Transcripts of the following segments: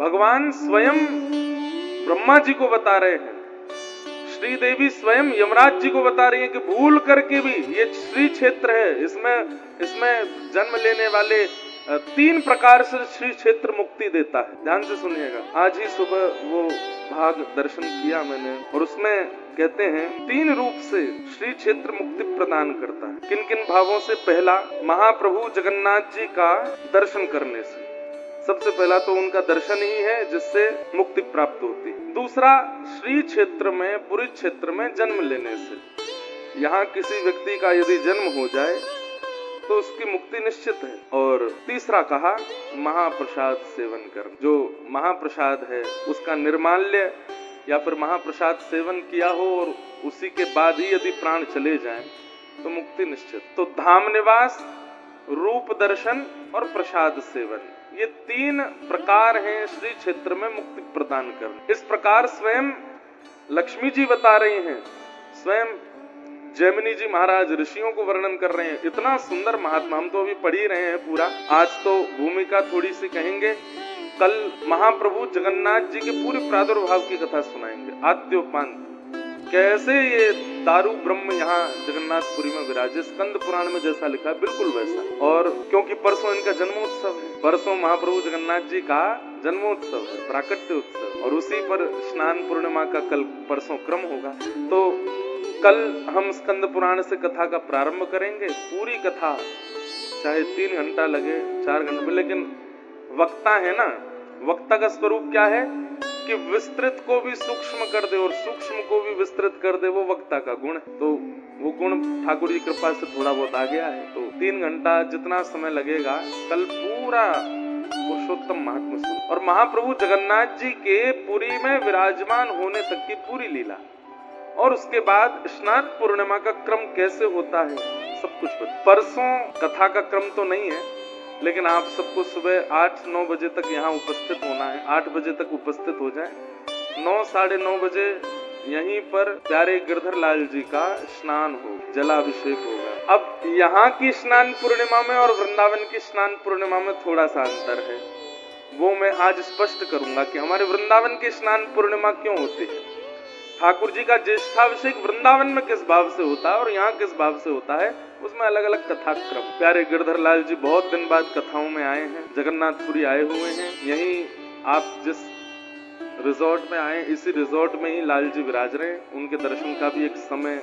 भगवान स्वयं ब्रह्मा जी को बता रहे हैं, श्री देवी स्वयं यमराज जी को बता रही है कि भूल करके भी ये श्री क्षेत्र है, इसमें जन्म लेने वाले 3 प्रकार से श्री क्षेत्र मुक्ति देता है। ध्यान से सुनिएगा। आज ही सुबह वो भाग दर्शन किया मैंने, और उसमें कहते हैं 3 रूप से श्री क्षेत्र मुक्ति प्रदान करता है। किन किन भावों से? पहला, महाप्रभु जगन्नाथ जी का दर्शन करने से। सबसे पहला तो उनका दर्शन ही है जिससे मुक्ति प्राप्त होती है। दूसरा, श्री क्षेत्र में, पुरी क्षेत्र में जन्म लेने से। यहाँ किसी व्यक्ति का यदि जन्म हो जाए तो उसकी मुक्ति निश्चित है। और तीसरा कहा, महाप्रसाद सेवन कर। जो महाप्रसाद है उसका निर्माल्य या फिर महाप्रसाद सेवन किया हो और उसी के बाद ही यदि प्राण चले जाएं तो मुक्ति निश्चित। तो धाम निवास, रूप दर्शन और प्रसाद सेवन, ये 3 प्रकार हैं श्री क्षेत्र में मुक्ति प्रदान करने। इस प्रकार स्वयं लक्ष्मी जी बता रही हैं, स्वयं जैमिनी जी महाराज ऋषियों को वर्णन कर रहे हैं। इतना सुंदर महात्मा, हम तो अभी पढ़ ही रहे हैं पूरा। आज तो भूमिका थोड़ी सी कहेंगे, कल महाप्रभु जगन्नाथ जी के पूरे प्रादुर्भाव की कथा सुनाएंगे। आद्योपांत कैसे ये दारू ब्रह्म यहाँ जगन्नाथपुरी में विराजे, स्कंद पुराण में जैसा लिखा है बिल्कुल वैसा। और क्योंकि परसों इनका जन्मोत्सव है, परसों महाप्रभु जगन्नाथ जी का जन्मोत्सव है, प्राकट्य उत्सव, और उसी पर स्नान पूर्णिमा का कल परसों क्रम होगा। तो कल हम स्कंद पुराण से कथा का प्रारंभ करेंगे। पूरी कथा चाहे 3 घंटा लगे, 4 घंटे में, लेकिन वक्ता है ना, वक्ता का स्वरूप क्या है कि विस्तृत को भी सूक्ष्म कर दे और सूक्ष्म को भी विस्तृत कर दे, वो वक्ता का गुण। तो वो गुण ठाकुर जी कृपा से थोड़ा बहुत आ गया है। तो 3 घंटा जितना समय लगेगा, कल पूरा पुरुषोत्तम महात्मा सुन, और महाप्रभु जगन्नाथ जी के पुरी में विराजमान होने तक की पूरी लीला, और उसके बाद स्नान पूर्णिमा का क्रम कैसे होता है सब कुछ। परसों कथा का क्रम तो नहीं है, लेकिन आप सबको सुबह 8-9 बजे तक यहाँ उपस्थित होना है। 8 बजे तक उपस्थित हो जाए, 9 साढ़े 9 बजे यहीं पर प्यारे गिरधर लाल जी का स्नान हो, जलाभिषेक होगा। अब यहाँ की स्नान पूर्णिमा में और वृंदावन की स्नान पूर्णिमा में थोड़ा सा अंतर है, वो मैं आज स्पष्ट करूंगा कि हमारे वृंदावन की स्नान पूर्णिमा क्यों होती है। ठाकुर जी का ज्येष्ठाभिषेक वृंदावन में किस भाव से होता है और यहाँ किस भाव से होता है, उसमें अलग अलग कथा क्रम। प्यारे गिरधर लाल जी बहुत दिन बाद कथाओं में आए हैं, जगन्नाथपुरी आए हुए हैं। यहीं आप जिस रिजॉर्ट में आए, इसी रिजॉर्ट में ही लाल जी विराज रहे हैं। उनके दर्शन का भी एक समय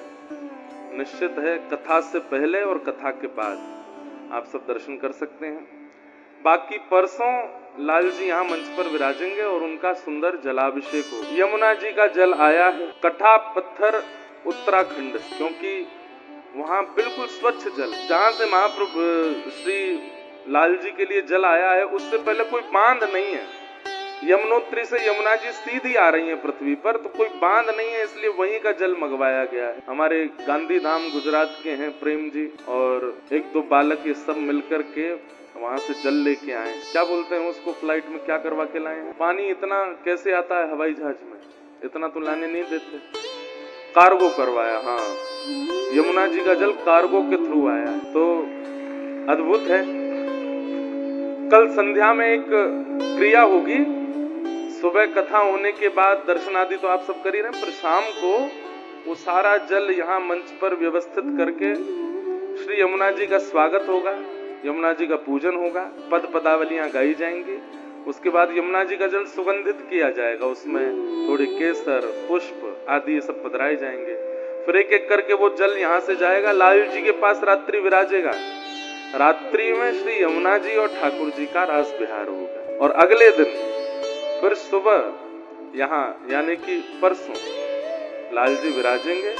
निश्चित है, कथा से पहले और कथा के बाद आप सब दर्शन कर सकते हैं। बाकी परसों लाल जी यहाँ मंच पर विराजेंगे और उनका सुंदर जलाभिषेक हो। यमुना जी का जल आया है कठा पत्थर उत्तराखंड, क्योंकि वहाँ बिल्कुल स्वच्छ जल, जहाँ से महाप्रभु श्री लाल जी के लिए जल आया है उससे पहले कोई बांध नहीं है। यमुनोत्री से यमुना जी सीधी आ रही है पृथ्वी पर, तो कोई बांध नहीं है, इसलिए वहीं का जल मंगवाया गया है। हमारे गांधी धाम गुजरात के हैं प्रेम जी, और 1-2 बालक ये सब मिलकर के वहां से जल लेके आए। क्या बोलते हैं उसको, फ्लाइट में क्या करवा के लाए हैं? पानी इतना कैसे आता है हवाई जहाज में, इतना तो लाने नहीं देते, कार्गो करवाया। हाँ, यमुना जी का जल कार्गो के थ्रू आया, तो अद्भुत है। कल संध्या में एक क्रिया होगी, सुबह कथा होने के बाद दर्शन आदि तो आप सब कर ही रहे हैं, पर शाम को वो सारा जल यहाँ मंच पर व्यवस्थित करके श्री यमुना जी का स्वागत होगा, यमुना जी का पूजन होगा, पद पदावलियां गाई जाएंगी। उसके बाद यमुना जी का जल सुगंधित किया जाएगा, उसमें थोड़े केसर पुष्प आदि ये सब पधराए जाएंगे। फिर एक एक करके वो जल यहाँ से जाएगा, लाल जी के पास रात्रि विराजेगा। रात्रि में श्री यमुना जी और ठाकुर जी का रास विहार होगा, और अगले दिन फिर सुबह यहाँ यानी कि परसों लाल जी विराजेंगे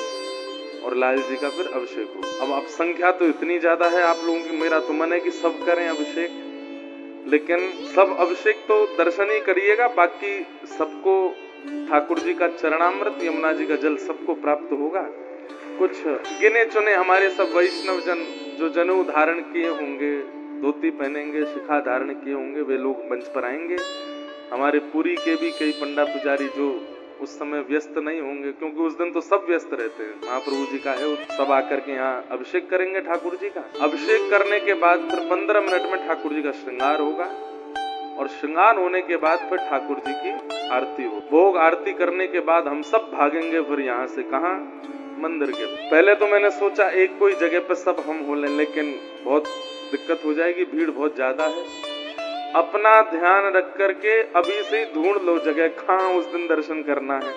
और लाल जी का फिर अभिषेक हो। अब संख्या तो इतनी ज्यादा है आप लोगों की, मेरा तो मन है कि सब करें अभिषेक, लेकिन सब अभिषेक तो दर्शन ही करिएगा, बाकी सबको ठाकुर जी का चरणामृत, यमुना जी का जल सबको प्राप्त होगा। कुछ गिने चुने हमारे सब वैष्णव जन जो जनेऊ धारण किए होंगे, धोती पहनेंगे, शिखा धारण किए होंगे, वे लोग मंच पर आएंगे। हमारे पुरी के भी कई पंडा पुजारी जो उस समय व्यस्त नहीं होंगे, क्योंकि उस दिन तो सब व्यस्त रहते हैं, महाप्रभु जी का है, सब आकर के यहाँ अभिषेक करेंगे ठाकुर जी का। अभिषेक करने के बाद फिर 15 मिनट में ठाकुर जी का श्रृंगार होगा, और श्रृंगार होने के बाद फिर ठाकुर जी की आरती हो। भोग आरती करने के बाद हम सब भागेंगे फिर यहाँ से, कहाँ? मंदिर के। पहले तो मैंने सोचा एक कोई जगह पे सब हम हो लें, लेकिन बहुत दिक्कत हो जाएगी, भीड़ बहुत ज्यादा है। अपना ध्यान रख करके अभी से ही ढूंढ लो जगह कहाँ उस दिन दर्शन करना है,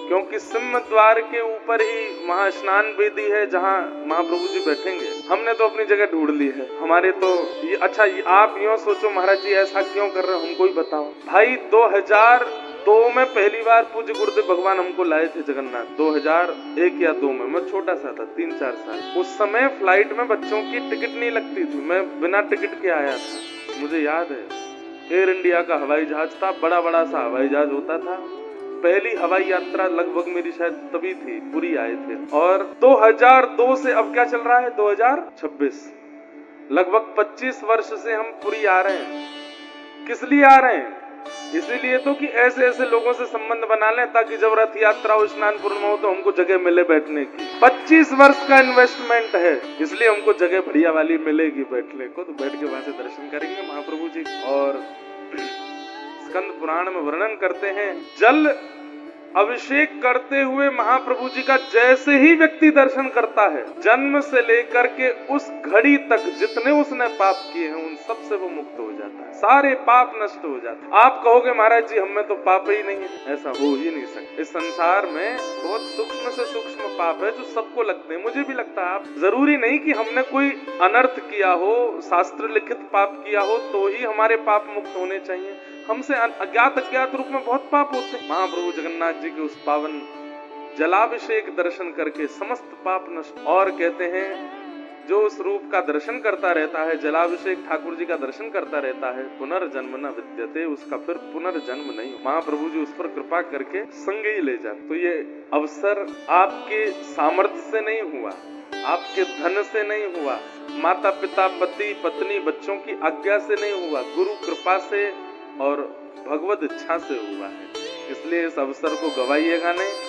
क्योंकि सिंह द्वार के ऊपर ही महास्नान वेदी है जहाँ महाप्रभु जी बैठेंगे। हमने तो अपनी जगह ढूंढ ली है। हमारे तो ये अच्छा, आप यूँ सोचो महाराज जी ऐसा क्यों कर रहे हो, हमको ही बताओ भाई। 2002 में पहली बार पूज्य गुरुदेव भगवान हमको लाए थे जगन्नाथ, 2001 या 2 में। मैं छोटा सा था, 3-4 साल। उस समय फ्लाइट में बच्चों की टिकट नहीं लगती थी, मैं बिना टिकट के आया था। मुझे याद है एयर इंडिया का हवाई जहाज था, बड़ा बड़ा सा हवाई जहाज होता था। पहली हवाई यात्रा लगभग मेरी शायद तभी थी, पुरी आए थे। और 2002 से अब क्या चल रहा है, 2026, लगभग 25 वर्ष से हम पुरी आ रहे हैं। किस लिए आ रहे हैं? इसीलिए तो कि ऐसे ऐसे लोगों से संबंध बना लें ताकि जब रथ यात्रा हो, स्नान पूर्ण हो, तो हमको जगह मिले बैठने की। 25 वर्ष का इन्वेस्टमेंट है, इसलिए हमको जगह बढ़िया वाली मिलेगी बैठने को, तो बैठ के वहां से दर्शन करेंगे महाप्रभु जी। और स्कंद पुराण में वर्णन करते हैं, जल अभिषेक करते हुए महाप्रभु जी का जैसे ही व्यक्ति दर्शन करता है, जन्म से लेकर के उस घड़ी तक जितने उसने पाप किए हैं उन सब से वो मुक्त हो जाता है, सारे पाप नष्ट हो जाते हैं। आप कहोगे महाराज जी हमें तो पाप ही नहीं है, ऐसा हो ही नहीं सकता। इस संसार में बहुत सूक्ष्म से सूक्ष्म पाप है जो सबको लगते हैं, मुझे भी लगता है। आप जरूरी नहीं कि हमने कोई अनर्थ किया हो, शास्त्र लिखित पाप किया हो तो ही हमारे पाप मुक्त होने चाहिए। हमसे अज्ञात अज्ञात रूप में बहुत पाप होते हैं। महाप्रभु जगन्नाथ जी के उस पावन जलाभिषेक दर्शन करके समस्त पाप नष्ट। और कहते हैं जो उस रूप का दर्शन करता रहता है, जलाभिषेक ठाकुर जी का दर्शन करता रहता है, पुनर्जन्म न विद्यते, उसका फिर पुनर्जन्म नहीं। महाप्रभु जी उस पर कृपा करके संग ही ले जाते। तो ये अवसर आपके सामर्थ्य से नहीं हुआ, आपके धन से नहीं हुआ, माता पिता पति पत्नी बच्चों की आज्ञा से नहीं हुआ, गुरु कृपा से और भगवत इच्छा से हुआ है। इसलिए इस अवसर को गवाइएगा नहीं।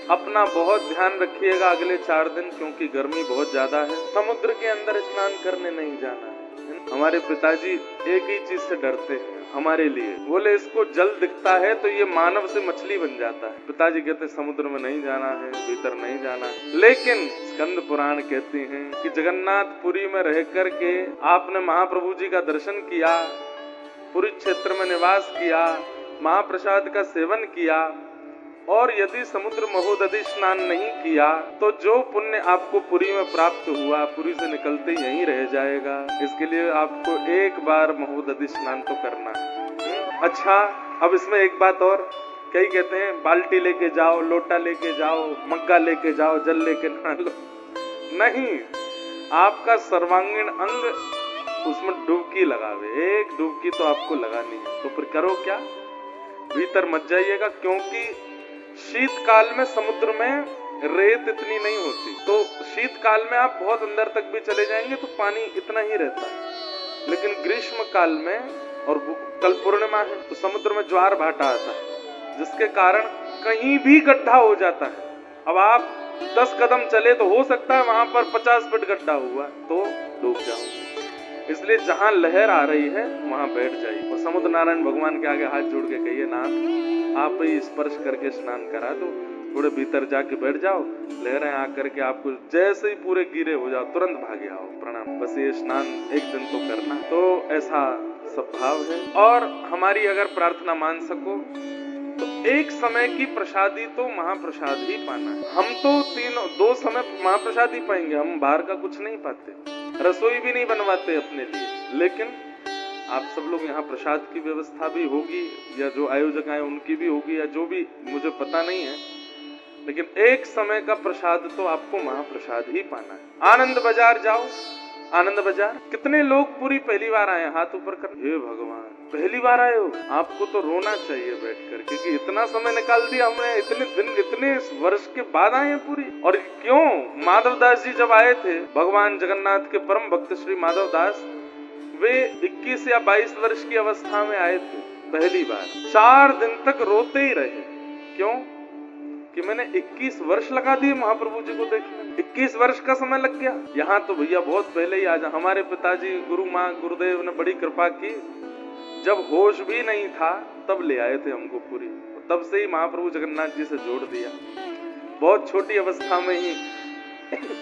अपना बहुत ध्यान रखिएगा अगले 4 दिन, क्योंकि गर्मी बहुत ज्यादा है। समुद्र के अंदर स्नान करने नहीं जाना है। हमारे पिताजी एक ही चीज से डरते हैं हमारे लिए, बोले इसको जल दिखता है तो ये मानव से मछली बन जाता है। पिताजी कहते समुद्र में नहीं जाना है, भीतर नहीं जाना है। लेकिन स्कंद पुराण कहते हैं कि जगन्नाथपुरी में रह करके आपने महाप्रभु जी का दर्शन किया, पुरी क्षेत्र में निवास किया, महाप्रसाद का सेवन किया, और यदि समुद्र महोदधि स्नान नहीं किया तो जो पुण्य आपको पुरी में प्राप्त हुआ पुरी से निकलते यहीं रह जाएगा। इसके लिए आपको एक बार महोदधि स्नान तो करना है। अच्छा, अब इसमें एक बात और, कई कहते हैं बाल्टी लेके जाओ, लोटा लेके जाओ, मग्गा लेके जाओ, जल लेके नहा लो। नहीं, आपका सर्वांगीण अंग उसमें डुबकी लगावे, एक डुबकी तो आपको लगानी है। तो फिर करो क्या, भीतर मत जाइएगा, क्योंकि शीतकाल में समुद्र में रेत इतनी नहीं होती। तो शीतकाल में आप बहुत अंदर तक भी चले जाएंगे तो पानी इतना ही रहता है, लेकिन ग्रीष्म काल में, और कल पूर्णिमा है तो समुद्र में ज्वार भाटा आता है, जिसके कारण कहीं भी गड्ढा हो जाता है। अब आप 10 कदम चले तो हो सकता है वहां पर 50 फीट गड्ढा हुआ तो डूब जाओ। इसलिए जहां लहर आ रही है वहां बैठ जाइए और समुद्र नारायण भगवान के आगे हाथ जोड़ के कहिए, नाथ आप ही स्पर्श करके स्नान करा दो, थोड़े भीतर जाके बैठ जाओ, लहरें आकर के आपको जैसे ही पूरे गिरे हो जाओ तुरंत भागे आओ, प्रणाम। बस ये स्नान एक दिन तो करना। तो ऐसा सब भाव है। और हमारी अगर प्रार्थना मान सको तो एक समय की प्रसादी तो महाप्रसाद ही पाना है। हम तो 2 समय महाप्रसाद ही पाएंगे, हम बाहर का कुछ नहीं पाते, रसोई भी नहीं बनवाते अपने लिए। लेकिन आप सब लोग यहाँ प्रसाद की व्यवस्था भी होगी, या जो आयोजक आए उनकी भी होगी, या जो भी, मुझे पता नहीं है, लेकिन एक समय का प्रसाद तो आपको महाप्रसाद ही पाना है। आनंद बाजार जाओ, आनंद बाजार कितने लोग पूरी पहली बार आए, हाथ ऊपर कर, हे भगवान पहली बार आए हो, आपको तो रोना चाहिए बैठकर, क्योंकि इतना समय निकाल दिया हमने, इतने दिन इतने वर्ष के बाद आए हैं पूरी। और क्यों, माधवदास जी जब आए थे, भगवान जगन्नाथ के परम भक्त श्री माधवदास, वे 21 या 22 वर्ष की अवस्था में आए थे पहली बार। 4 दिन तक रोते ही रहे। क्यों? कि मैंने 21 वर्ष लगा दिए महाप्रभु जी को देखने, 21 वर्ष का समय लग गया। यहाँ तो भैया बहुत पहले ही आ जा, हमारे पिताजी गुरु माँ गुरुदेव ने बड़ी कृपा की, जब होश भी नहीं था तब ले आए थे हमको पुरी। तब से ही महाप्रभु जगन्नाथ जी से जोड़ दिया। बहुत छोटी अवस्था में ही,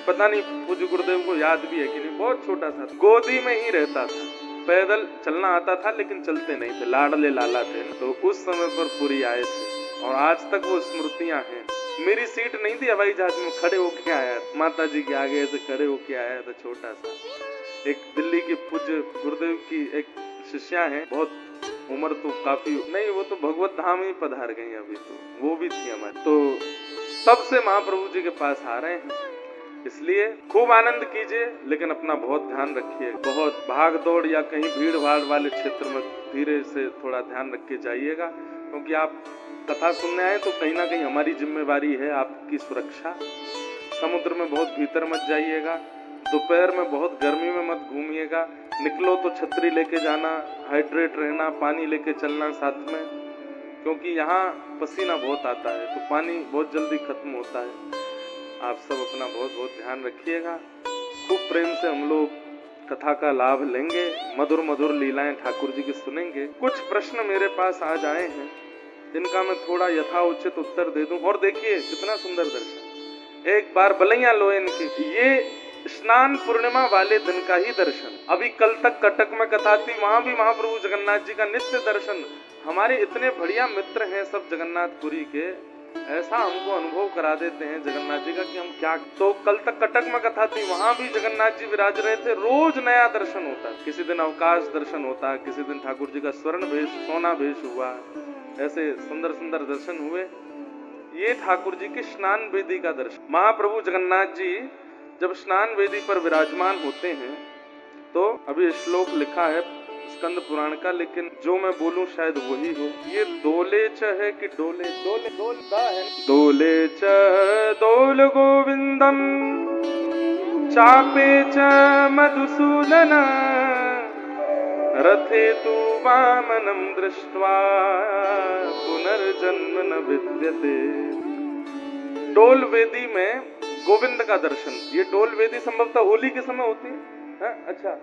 पता नहीं पूज्य गुरुदेव को याद भी है कि नहीं, बहुत छोटा था, गोदी में ही रहता था, पैदल चलना आता था लेकिन चलते नहीं थे, लाडले लाला थे। तो उस समय पर पुरी आए थे और आज तक वो स्मृतियां हैं। मेरी सीट नहीं थी हवाई जहाज में, खड़े होके आया, माता जी के आगे ऐसे खड़े होके आया था, छोटा सा। एक दिल्ली की पूज्य गुरुदेव की एक शिष्या है, बहुत उम्र तो काफी नहीं, वो तो भगवत धाम ही पधार गई अभी, तो वो भी थी हमारी। तो तब से महाप्रभु जी के पास आ रहे हैं, इसलिए खूब आनंद कीजिए, लेकिन अपना बहुत ध्यान रखिए। बहुत भाग दौड़ या कहीं भीड़ भाड़ वाले क्षेत्र में धीरे से थोड़ा ध्यान रख के जाइएगा, क्योंकि आप कथा सुनने आए तो कहीं ना कहीं हमारी जिम्मेवारी है आपकी सुरक्षा। समुद्र में बहुत भीतर मत जाइएगा, दोपहर में बहुत गर्मी में मत घूमिएगा, निकलो तो छतरी लेके जाना, हाइड्रेट रहना, पानी लेके चलना साथ में, क्योंकि यहाँ पसीना बहुत आता है तो पानी बहुत जल्दी खत्म होता है। आप सब अपना बहुत बहुत ध्यान रखिएगा। खूब प्रेम से हम लोग कथा का लाभ लेंगे, मधुर मधुर लीलाएं ठाकुर जी की सुनेंगे। कुछ प्रश्न मेरे पास आज आए हैं, इनका मैं थोड़ा यथाउचित उत्तर दे दूं। और देखिए कितना सुंदर दर्शन, एक बार बलैया लो इनकी। ये स्नान पूर्णिमा वाले दिन का ही दर्शन। अभी कल तक कटक में कथा थी, वहां भी महाप्रभु जगन्नाथ जी का नित्य दर्शन। हमारे इतने बढ़िया मित्र हैं सब जगन्नाथपुरी के, ऐसा हमको अनुभव करा देते हैं जगन्नाथ जी का कि हम क्या। तो कल तक कटक में कथा थी, वहां भी जगन्नाथ जी विराज रहे थे, रोज नया दर्शन होता। किसी दिन अवकाश दर्शन होता, किसी दिन ठाकुर जी का स्वर्ण भेष, सोना भेष हुआ, ऐसे सुंदर सुंदर दर्शन हुए। ये ठाकुर जी की स्नान वेदी का दर्शन। महाप्रभु जगन्नाथ जी जब स्नान वेदी पर विराजमान होते हैं तो अभी श्लोक लिखा है स्कंद पुराण का, लेकिन जो मैं बोलूं शायद वही हो। ये दोले च है कि डोले, डोले डोलता है। दोले च दोल गोविंदम चापे च मधुसूदन रथे तु वामनम दृष्ट्वा पुनर्जन्म न विद्यते। डोल वेदी में गोविंद का दर्शन। ये डोल वेदी संभवतः होली के समय होती है। अच्छा,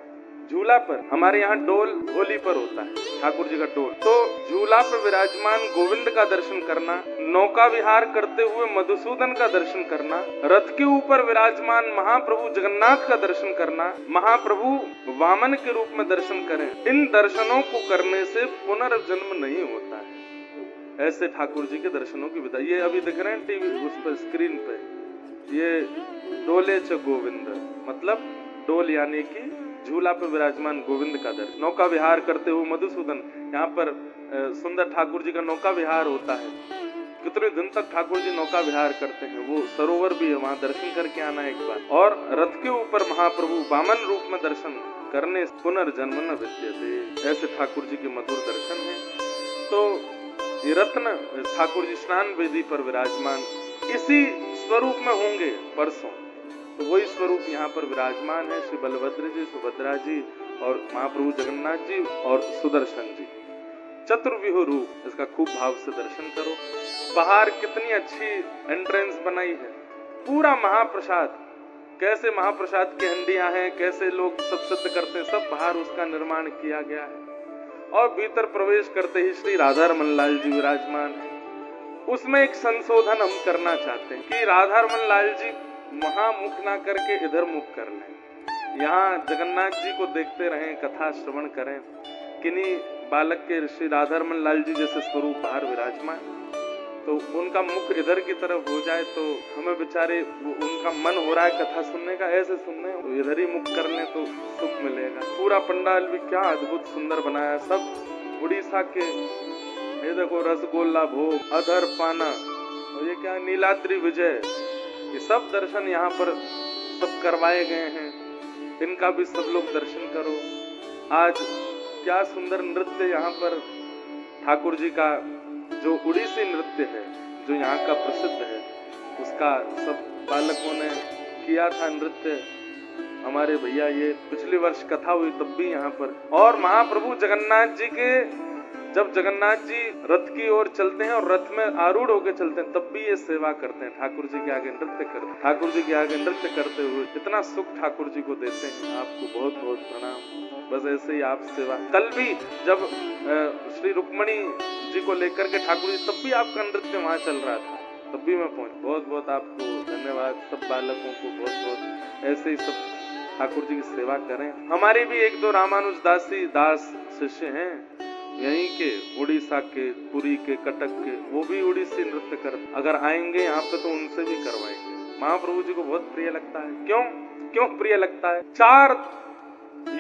झूला पर, हमारे यहाँ डोल होली पर होता है ठाकुर जी का डोल। तो झूला पर विराजमान गोविंद का दर्शन करना, नौका विहार करते हुए मधुसूदन का दर्शन करना, रथ के ऊपर विराजमान महाप्रभु जगन्नाथ का दर्शन करना, महाप्रभु वामन के रूप में दर्शन करें। इन दर्शनों को करने से पुनर्जन्म नहीं होता है। ऐसे ठाकुर जी के दर्शनों की विधा। ये अभी दिख रहे हैं टीवी उस पर स्क्रीन पे, ये डोले च गोविंद, मतलब डोल यानी कि झूला पर विराजमान गोविंद का दर्शन। नौका विहार करते हुए मधुसूदन, यहाँ पर सुंदर ठाकुर जी का नौका विहार होता है। कितने दिन तक ठाकुर जी नौका विहार करते हैं, वो सरोवर भी है, वहां दर्शन करके आना एक बार। और रथ के ऊपर महाप्रभु वामन रूप में दर्शन करने पुनर्जन्म न विद्यते। ऐसे ठाकुर जी के मधुर दर्शन है। तो ये रत्न ठाकुर जी स्नान वेदी पर विराजमान इसी स्वरूप में होंगे परसों, तो वही स्वरूप यहाँ पर विराजमान है। श्री बलभद्र जी, सुभद्रा जी और महाप्रभु जगन्नाथ जी और सुदर्शन जी, चतुर्व्यूह रूप। इसका खूब भाव से दर्शन करो। बाहर कितनी अच्छी एंट्रेंस बनाई है, पूरा महाप्रसाद, कैसे महाप्रसाद की हंडियां हैं, कैसे लोग सब सिद्ध करते हैं, सब बाहर उसका निर्माण किया गया है। और भीतर प्रवेश करते ही श्री राधा रमन लाल जी विराजमान है। उसमें एक संशोधन हम करना चाहते हैं कि राधा रमन लाल जी वहां मुख ना करके इधर मुख कर लें। यहाँ जगन्नाथ जी को देखते रहें, कथा श्रवण करें। किन्हीं बालक के श्री राधा रमन लाल जी जैसे स्वरूप बाहर विराजमान, तो उनका मुख इधर की तरफ हो जाए तो हमें बेचारे उनका मन हो रहा है कथा सुनने का, ऐसे सुनने तो इधर ही मुख कर लें तो सुख मिलेगा। पूरा पंडाल भी क्या अद्भुत सुंदर बनाया, सब उड़ीसा के। ये देखो रसगोल्ला भोग, अधर पाना, और ये क्या नीलाद्री विजय, ये सब दर्शन यहाँ पर सब करवाए गए हैं। इनका भी सब लोग दर्शन करो। आज क्या सुंदर नृत्य यहाँ पर ठाकुर जी का, जो उड़ीसी नृत्य है, जो यहाँ का प्रसिद्ध है, उसका सब बालकों ने किया था नृत्य। हमारे भैया, ये पिछले वर्ष कथा हुई तब भी यहाँ पर। और महाप्रभु जगन्नाथ जी के जब जगन्नाथ जी रथ की ओर चलते हैं और रथ में आरूढ़ होकर चलते हैं, तब भी ये सेवा करते हैं, ठाकुर जी के आगे नृत्य करते हैं। ठाकुर जी के आगे नृत्य करते हुए इतना सुख ठाकुर जी को देते हैं। आपको बहुत बहुत प्रणाम। बस ऐसे ही आप सेवा। कल भी जब श्री रुक्मणी जी को लेकर के ठाकुर जी, तब भी आपका नृत्य वहां चल रहा था, तब भी मैं पहुंच। बहुत बहुत आपको धन्यवाद। सब बालकों को बहुत बहुत ऐसे ही सब ठाकुर जी की सेवा करें। हमारे भी एक दो रामानुजदासी दास शिष्य हैं यहीं के, उड़ीसा के, पुरी के, कटक के, वो भी उड़ीसी नृत्य कर, अगर आएंगे यहाँ पे तो उनसे भी करवाएंगे। महाप्रभु जी को बहुत प्रिय लगता है। क्यों प्रिय लगता है? 4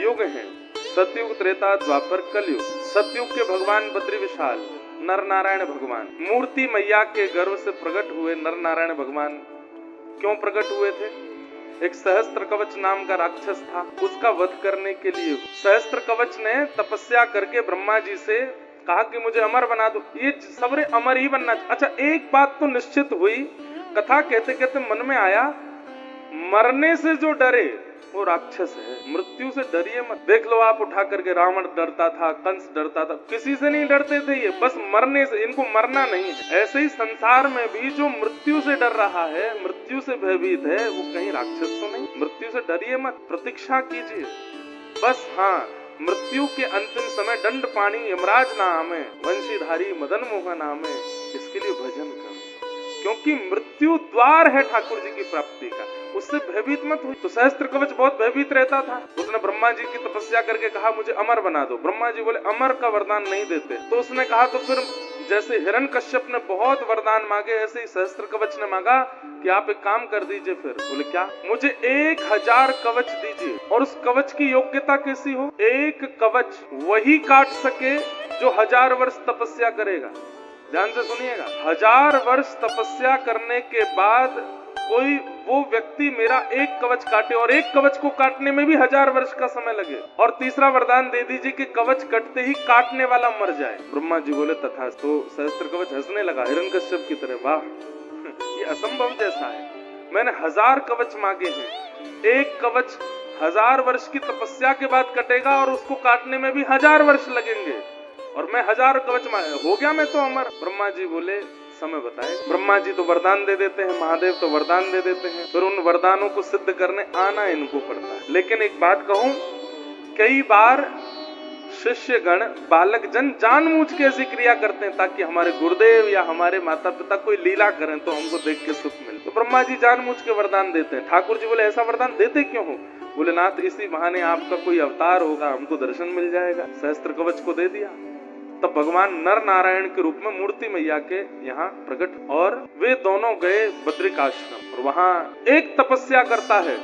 युग हैं, सतयुग, त्रेता, द्वापर, कलयुग। सतयुग के भगवान बद्री विशाल नर नारायण भगवान, मूर्ति मैया के गर्भ से प्रकट हुए नर नारायण भगवान। क्यों प्रकट हुए थे? एक सहस्त्र कवच नाम का राक्षस था, उसका वध करने के लिए सहस्त्र कवच ने तपस्या करके ब्रह्मा जी से कहा कि मुझे अमर बना दो। ये सबरे अमर ही बनना। अच्छा, एक बात तो निश्चित हुई, कथा कहते कहते मन में आया, मरने से जो डरे वो राक्षस है, मृत्यु से डरिए मत। देख लो आप उठा करके, रावण डरता था, कंस डरता था, किसी से नहीं डरते थे ये, बस मरने से, इनको मरना नहीं है। ऐसे ही संसार में भी जो मृत्यु से डर रहा है, मृत्यु से भयभीत है, वो कहीं राक्षस तो नहीं। मृत्यु से डरिए मत, प्रतीक्षा कीजिए बस। हाँ, मृत्यु के अंतिम समय दंड पाणी यमराज ना आमे, वंशीधारी मदन मोहन आमे, इसके लिए भजन करो, क्योंकि मृत्यु द्वार है ठाकुर जी की प्राप्ति का, उससे भयभीत मत हुई। तो सहस्त्र कवच बहुत भयभीत रहता था। उसने ब्रह्मा जी की तपस्या करके कहा मुझे अमर बना दो। ब्रह्मा जी बोले अमर का वरदान नहीं देते। तो उसने कहा तो फिर जैसे हिरण्यकश्यप ने बहुत वरदान मांगे, ऐसे ही सहस्त्र कवच ने मांगा कि आप एक काम कर दीजिए। फिर बोले क्या? मुझे 1000 कवच दीजिए। और उस कवच की योग्यता कैसी हो? एक कवच वही काट सके जो 1000 वर्ष तपस्या करेगा। ध्यान से सुनिएगा, 1000 वर्ष तपस्या करने के बाद कोई वो व्यक्ति मेरा एक कवच काटे, और एक कवच को काटने में भी 1000 वर्ष का समय लगे। और तीसरा वरदान दे दीजिए कि कवच कटते ही काटने वाला मर जाए। ब्रह्मा जी बोले तथा। तो सहस्त्र कवच हंसने लगा हिरण्यकश्यप की तरह, वाह ये असंभव जैसा है। मैंने 1000 कवच मांगे हैं, एक कवच 1000 वर्ष की तपस्या के बाद कटेगा और उसको काटने में भी 1000 वर्ष लगेंगे, और मैं 1000 कवच हो गया मैं तो अमर। ब्रह्मा जी बोले समय बताए। ब्रह्मा जी तो वरदान दे देते हैं, महादेव तो वरदान दे देते हैं, फिर उन वरदानों को सिद्ध करने आना इनको पड़ता है। लेकिन एक बात कहूं, कई बार शिष्य गण, बालक जन जानबूझ के ऐसी क्रिया करते हैं ताकि हमारे गुरुदेव या हमारे माता पिता कोई लीला करें तो हमको देख के सुख मिले। तो ब्रह्मा जी जानबूझ के वरदान देते हैं। ठाकुर जी बोले ऐसा वरदान देते क्यों हो? बोले नाथ इसी बहाने आपका कोई अवतार होगा, हमको दर्शन मिल जाएगा। सहस्त्र कवच को दे दिया। तब भगवान नर नारायण के रूप में मूर्ति मैया के यहाँ प्रकट, और वे दोनों गए बद्रिकाश्रम, और वहाँ एक तपस्या करता है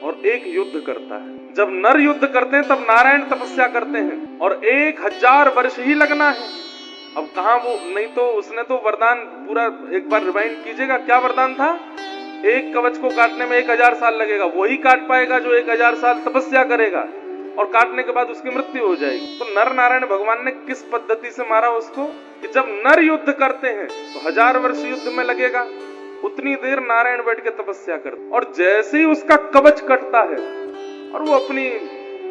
और एक युद्ध करता है। जब नर युद्ध करते हैं तब नारायण तपस्या करते हैं, और 1000 वर्ष ही लगना है। अब कहाँ वो, नहीं तो उसने तो वरदान पूरा एक बार रिवाइंड कीजिएगा, क्या वरदान था? एक कवच को काटने में 1000 साल लगेगा, वही काट पाएगा जो 1000 साल तपस्या करेगा, और काटने के बाद उसकी मृत्यु हो जाएगी। तो नर नारायण भगवान ने किस पद्धति से मारा उसको कि जब नर युद्ध करते हैं तो 1000 वर्ष युद्ध में लगेगा, उतनी देर नारायण बैठ के तपस्या करते, और जैसे ही उसका कवच कटता है और वो अपनी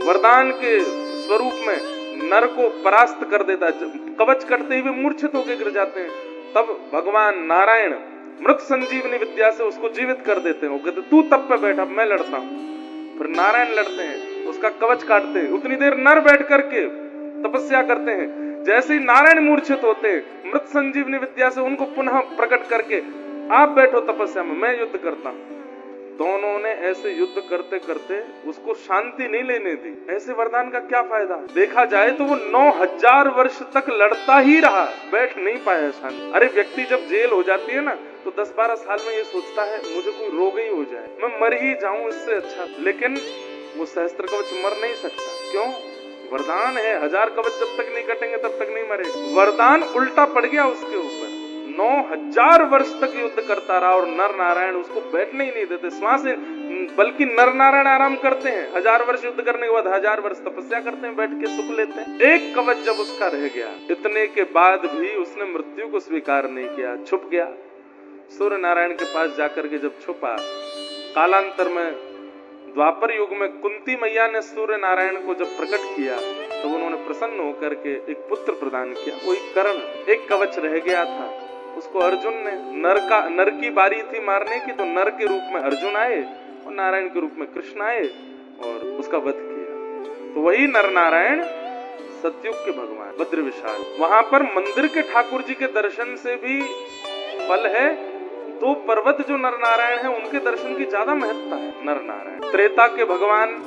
वरदान के स्वरूप में नर को परास्त कर देता है, कवच कटते ही वे मूर्छित होकर गिर जाते हैं, तब भगवान नारायण मृत संजीवनी विद्या से उसको जीवित कर देते हैं। वो कहते तू तब पे बैठा, मैं लड़ता हूं। फिर नारायण लड़ते हैं, उसका कवच काटते हैं, उतनी देर नर बैठ करके तपस्या करते हैं। जैसे ही नारायण मूर्छित होते हैं, मृत संजीवनी विद्या से उनको पुनः प्रकट करके आप बैठो तपस्या में, मैं युद्ध करता हूं। दोनों ने ऐसे युद्ध करते करते उसको शांति नहीं लेने दी। ऐसे वरदान का क्या फायदा? देखा जाए तो वो 9000 वर्ष तक लड़ता ही रहा, बैठ नहीं पाया शांति। अरे व्यक्ति जब जेल हो जाती है ना, तो 10-12 साल में ये सोचता है मुझे कोई रोग ही हो जाए, मैं मर ही जाऊं इससे अच्छा। लेकिन वो सहस्त्र कवच मर नहीं सकता। क्यों? वरदान है, 1000 कवच जब तक नहीं कटेंगे तब तक नहीं मरेगा। वरदान उल्टा पड़ गया उसके ऊपर, 9000 वर्ष तक युद्ध करता रहा, और नर नारायण उसको बैठने ही नहीं देते, श्वास, बल्कि नर नारायण आराम करते हैं। 1000 वर्ष युद्ध करने के बाद 1000 वर्ष तपस्या करते हैं, बैठ के सुख लेते हैं। एक कवच जब उसका रह गया, इतने के बाद भी उसने मृत्यु को स्वीकार नहीं किया, छुप गया। सूर्य नारायण के पास जाकर के जब छुपा, कालांतर में द्वापर युग में कुंती मैया ने सूर्य नारायण को जब प्रकट किया, तब उन्होंने प्रसन्न होकर के एक पुत्र प्रदान किया। वो एक कर्ण, एक कवच रह गया था, उसको अर्जुन ने, नर की बारी थी मारने की, तो नर के रूप में अर्जुन आए और नारायण के रूप में कृष्ण आए और उसका वध किया। तो वही नर नारायण सतयुग के भगवान बद्र विशाल। वहां पर मंदिर के ठाकुर जी के दर्शन से भी फल है। दो पर्वत जो नर नारायण है उनके दर्शन की ज्यादा महत्ता है। नर नारायण त्रेता के भगवान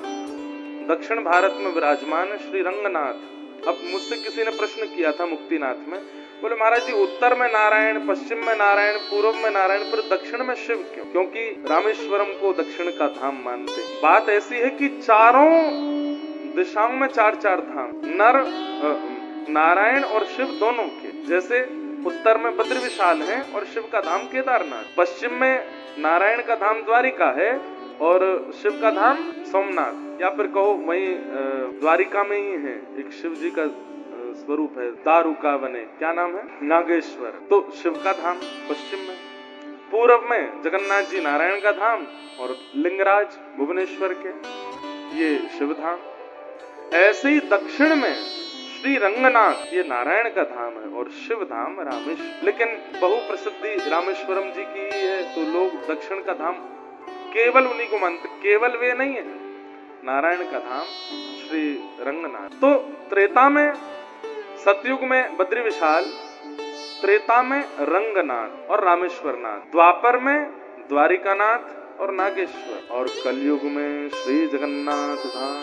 दक्षिण भारत में विराजमान श्री रंगनाथ। अब मुझसे किसी ने प्रश्न किया था मुक्तिनाथ में, बोले महाराज जी उत्तर में नारायण, पश्चिम में नारायण, पूर्व में नारायण, पर दक्षिण में शिव क्यों? क्योंकि रामेश्वरम को दक्षिण का धाम मानते हैं। बात ऐसी है कि चारों दिशाओं में चार चार धाम, नर नारायण और शिव दोनों के। जैसे उत्तर में बद्र विशाल है और शिव का धाम केदारनाथ, पश्चिम में नारायण का धाम द्वारिका है और शिव का धाम सोमनाथ, या फिर कहो वहीं द्वारिका में ही है एक शिव जी का स्वरूप है, दारुका बने, क्या नाम है, नागेश्वर। तो शिव का धाम पश्चिम में, पूर्व में जगन्नाथ जी नारायण का धाम और लिंगराज भुवनेश्वर के, ये शिव धाम। ऐसे ही दक्षिण में श्री रंगनाथ, ये नारायण का धाम है और शिव धाम रामेश्वर। लेकिन बहु प्रसिद्धि रामेश्वरम जी की है, तो लोग दक्षिण का धाम केवल उन्हीं को मानते, केवल वे नहीं है, नारायण का धाम श्री रंगनाथ। तो त्रेता में, सतयुग में बद्री विशाल, त्रेता में रंगनाथ और रामेश्वरनाथ, द्वापर में द्वारिकानाथ और नागेश्वर, और कलयुग में श्री जगन्नाथ धाम,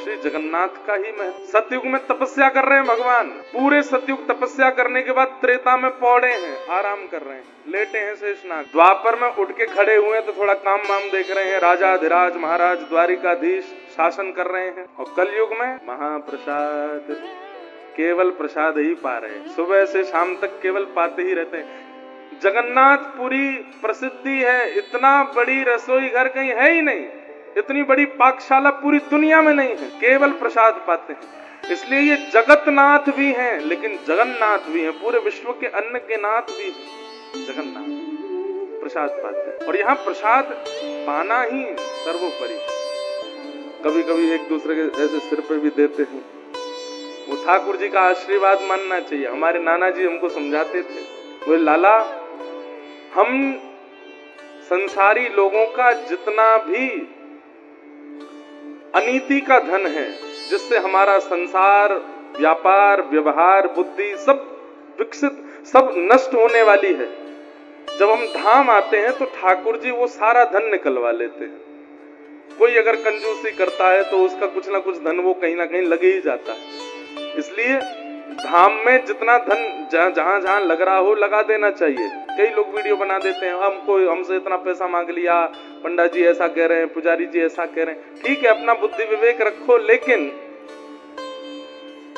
श्री जगन्नाथ का ही महत्व। सतयुग में तपस्या कर रहे हैं भगवान, पूरे सतयुग तपस्या करने के बाद त्रेता में पौड़े हैं, आराम कर रहे हैं, लेटे हैं शेषनाग। द्वापर में उठ के खड़े हुए तो थोड़ा काम वाम देख रहे हैं, राजाधिराज महाराज द्वारिकाधीश शासन कर रहे हैं। और कलयुग में महाप्रसाद, केवल प्रसाद ही पा रहे हैं, सुबह से शाम तक केवल पाते ही रहते हैं। जगन्नाथपुरी प्रसिद्धि है, इतना बड़ी रसोई घर कहीं है ही नहीं, इतनी बड़ी पाकशाला पूरी दुनिया में नहीं है, केवल प्रसाद पाते हैं। इसलिए ये जगतनाथ भी हैं, लेकिन जगन्नाथ भी हैं, पूरे विश्व के अन्न के नाथ भी हैं जगन्नाथ, प्रसाद पाते हैं। और यहाँ प्रसाद पाना ही सर्वोपरि। कभी कभी एक दूसरे के ऐसे सिर पे भी देते हैं, वो ठाकुर जी का आशीर्वाद मानना चाहिए। हमारे नाना जी हमको समझाते थे, वो लाला हम संसारी लोगों का जितना भी अनीति का धन है, जिससे हमारा संसार, व्यापार, व्यवहार, बुद्धि सब विकसित, सब नष्ट होने वाली है, जब हम धाम आते हैं तो ठाकुर जी वो सारा धन निकलवा लेते हैं। कोई अगर कंजूसी करता है तो उसका कुछ ना कुछ धन वो कहीं ना कहीं लगे ही जाता है। इसलिए धाम में जितना धन जहां जहां लग रहा हो लगा देना चाहिए। कई लोग वीडियो बना देते हैं, हमसे इतना पैसा मांग लिया, पंडा जी ऐसा कह रहे हैं, पुजारी जी ऐसा कह रहे हैं। ठीक है, अपना बुद्धि विवेक रखो, लेकिन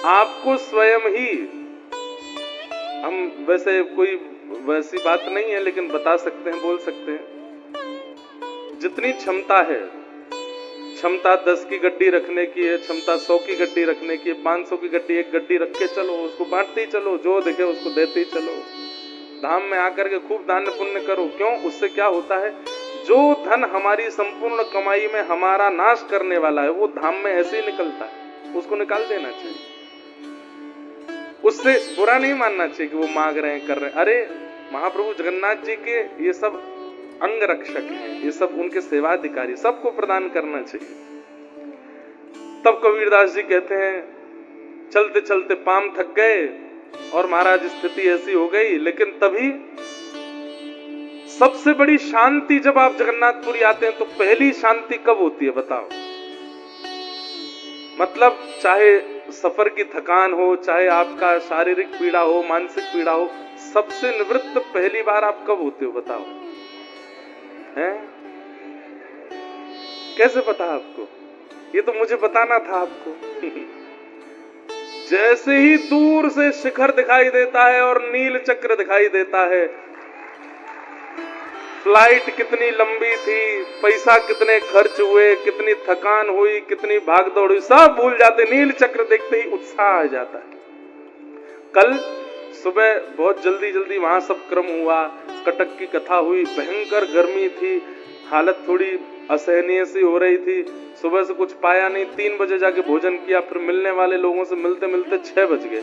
आपको स्वयं ही, हम वैसे कोई वैसी बात नहीं है लेकिन बता सकते हैं, बोल सकते हैं, जितनी क्षमता है, क्षमता 10 की गड्डी रखने की है, क्षमता 100 की गड्डी रखने की है, 500 की गड्डी, एक गड्डी रख के चलो, उसको बांटते ही चलो, जो देखे उसको देते ही चलो। धाम में आकर के खूब दान पुण्य करो। क्यों? उससे क्या होता है, जो धन हमारी संपूर्ण कमाई में हमारा नाश करने वाला है वो धाम में ऐसे ही निकलता है, उसको निकाल देना चाहिए। उससे बुरा नहीं मानना चाहिए कि वो मांग रहे हैं, कर रहे हैं। अरे महाप्रभु जगन्नाथ जी के ये सब अंग रक्षक हैं, ये सब उनके सेवाधिकारी, सबको प्रदान करना चाहिए। तब कबीरदास जी कहते हैं, चलते चलते पांव थक गए और महाराज स्थिति ऐसी हो गई, लेकिन तभी सबसे बड़ी शांति, जब आप जगन्नाथपुरी आते हैं तो पहली शांति कब होती है बताओ? मतलब चाहे सफर की थकान हो, चाहे आपका शारीरिक पीड़ा हो, मानसिक पीड़ा हो, सबसे निवृत्त पहली बार आप कब होते हो बताओ? हैं? कैसे पता आपको? ये तो मुझे बताना था आपको। जैसे ही दूर से शिखर दिखाई देता है और नील चक्र दिखाई देता है, फ्लाइट कितनी लंबी थी, पैसा कितने खर्च हुए, कितनी थकान हुई, कितनी भागदौड़ हुई, सब भूल जाते। नील चक्र देखते ही उत्साह आ जाता है। कल सुबह बहुत जल्दी जल्दी वहां सब क्रम हुआ, कटक की कथा हुई, भयंकर गर्मी थी, हालत थोड़ी असहनीय सी हो रही थी। सुबह से कुछ पाया नहीं, 3 बजे जाके भोजन किया, फिर मिलने वाले लोगों से मिलते मिलते 6 बज गए।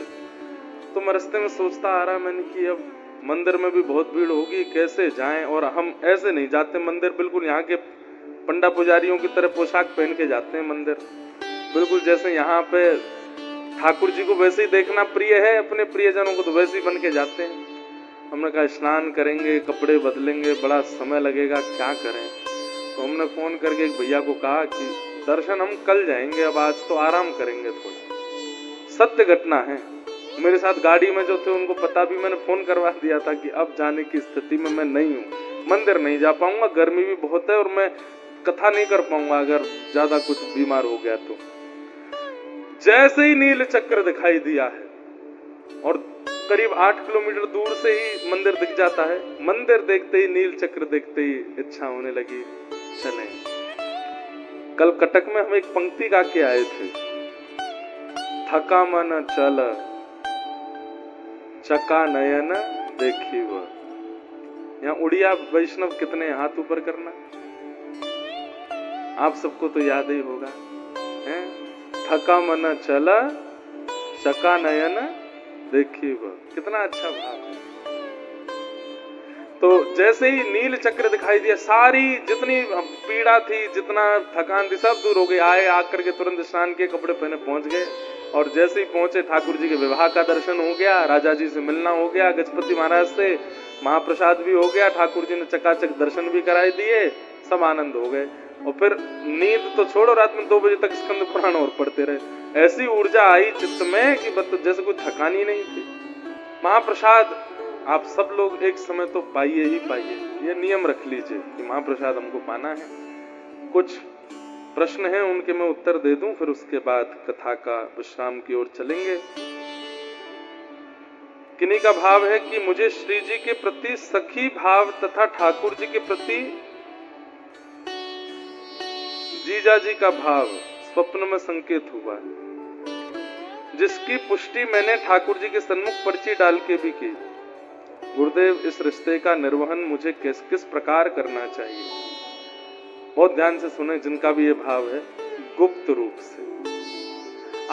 तो मैं रास्ते में सोचता आ रहा मैंने कि अब मंदिर में भी बहुत भीड़ होगी, कैसे जाएं, और हम ऐसे नहीं जाते मंदिर, बिल्कुल यहाँ के पंडा पुजारियों की तरह पोशाक पहन के जाते हैं मंदिर, बिल्कुल जैसे यहाँ पे ठाकुर जी को वैसे ही देखना प्रिय है, अपने प्रियजनों को तो वैसे ही बन के जाते हैं। हमने कहा स्नान करेंगे, कपड़े बदलेंगे, बड़ा समय लगेगा, क्या करें। तो हमने फोन करके एक भैया को कहा कि दर्शन हम कल जाएंगे, अब आज तो आराम करेंगे थोड़ा। सत्य घटना है, मेरे साथ गाड़ी में जो थे उनको पता भी, मैंने फोन करवा दिया था कि अब जाने की स्थिति में मैं नहीं हूँ, मंदिर नहीं जा पाऊंगा, गर्मी भी बहुत है और मैं कथा नहीं कर पाऊंगा अगर ज्यादा कुछ बीमार हो गया तो। जैसे ही नील चक्र दिखाई दिया है और करीब 8 किलोमीटर दूर से ही मंदिर दिख जाता है, मंदिर देखते ही, नील चक्र देखते ही इच्छा होने लगी चले। कल कटक में हम एक पंक्ति गा के आए थे, थका मन चल चका नयन देखी वह। यहाँ उड़िया वैष्णव कितने, हाथ ऊपर करना, आप सबको तो याद ही होगा, है? थका मन चला चका नयन देखी वह, कितना अच्छा भाव है। तो जैसे ही नील चक्र दिखाई दिया, सारी जितनी पीड़ा थी, जितना थकान थी, सब दूर हो गई। आए, आकर के तुरंत स्नान के कपड़े पहने पहुंच गए, और जैसे ही पहुंचे ठाकुर जी के विवाह का दर्शन हो गया, राजा जी से मिलना हो गया, गजपति महाराज से महाप्रसाद भी हो गया, ठाकुर जी ने चकाचक दर्शन भी कराई दिए, सब आनंद हो गए। और फिर नींद तो छोड़ो, रात में 2 बजे तक स्कंद पुराण और पढ़ते रहे। ऐसी ऊर्जा आई चित्त में कि जैसे कोई थकान ही नहीं थी। महाप्रसाद आप सब लोग एक समय तो पाइए ही पाइए, ये नियम रख लीजिए कि महाप्रसाद हमको पाना है। कुछ प्रश्न हैं, उनके मैं उत्तर दे दूं, फिर उसके बाद कथा का विश्राम की ओर चलेंगे। किन्हीं का भाव है कि मुझे श्री जी के प्रति सखी भाव तथा ठाकुर जी के प्रति जीजा जी का भाव स्वप्न में संकेत हुआ, जिसकी पुष्टि मैंने ठाकुर जी के सन्मुख पर्ची डाल के भी की। गुरुदेव, इस रिश्ते का निर्वहन मुझे किस किस प्रकार करना चाहिए? बहुत ध्यान से सुने, जिनका भी ये भाव है, गुप्त रूप से।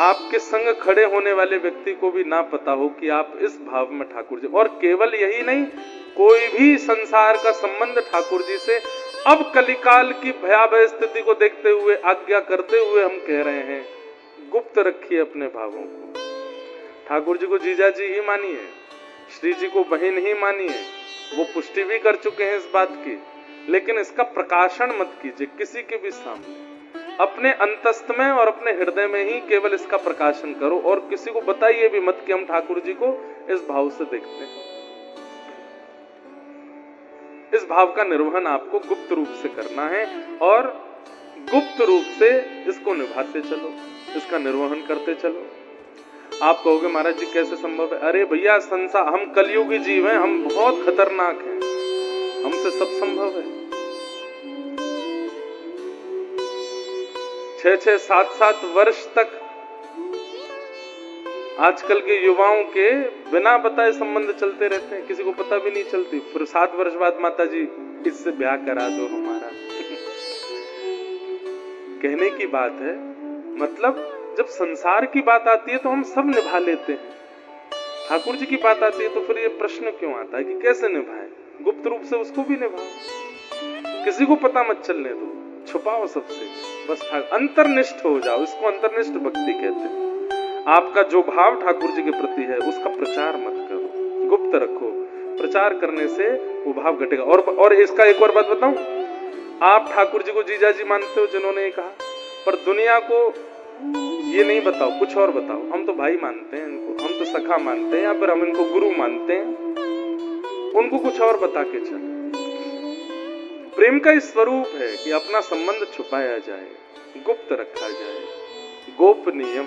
आपके संग खड़े होने वाले व्यक्ति को भी ना पता हो कि आप इस भाव में ठाकुर जी, और केवल यही नहीं, कोई भी संसार का संबंध ठाकुर जी से अब कलिकाल की भयावह स्थिति को देखते हुए, आज्ञा करते हुए हम कह रहे हैं, गुप्त रखिए अपने भावों को। ठाकुर जी को जीजा जी ही मानिए, श्री जी को बहन ही मानिए, वो पुष्टि भी कर चुके हैं इस बात की, लेकिन इसका प्रकाशन मत कीजिए किसी के भी सामने। अपने अंतस्थ में और अपने हृदय में ही केवल इसका प्रकाशन करो, और किसी को बताइए भी मत कि हम ठाकुर जी को इस भाव से देखते हैं। इस भाव का निर्वहन आपको गुप्त रूप से करना है, और गुप्त रूप से इसको निभाते चलो, इसका निर्वहन करते चलो। आप कहोगे महाराज जी कैसे संभव है? अरे भैया, संसार, हम कलयुगी जीव हैं, हम बहुत खतरनाक हैं, हमसे सब संभव है। 6-6, 7-7 वर्ष तक आजकल के युवाओं के बिना बताए संबंध चलते रहते हैं, किसी को पता भी नहीं चलती। फिर 7 वर्ष बाद माता जी इससे ब्याह करा दो हमारा। कहने की बात है, मतलब जब संसार की बात आती है तो हम सब निभा लेते हैं, ठाकुर जी की बात आती है तो फिर ये प्रश्न क्यों आता है कि कैसे निभाएं? गुप्त रूप से उसको भी निभाओ, किसी को पता मत चलने दो, छुपाओ सबसे, बस अंतर्निष्ठ हो जाओ। इसको अंतर्निष्ठ भक्ति कहते हैं। आपका जो भाव ठाकुर जी के प्रति है उसका प्रचार मत करो, गुप्त रखो। प्रचार करने से वो भाव घटेगा। और इसका एक और बात बताऊं, आप ठाकुर जी को जीजा जी मानते हो जिन्होंने ये कहा, पर दुनिया को ये नहीं बताओ, कुछ और बताओ। हम तो भाई मानते हैं इनको, हम तो सखा मानते हैं, या फिर हम इनको गुरु मानते हैं। उनको कुछ और बता के चलो। प्रेम का इस स्वरूप है कि अपना संबंध छुपाया जाए, गुप्त रखा जाए, गोपनीयम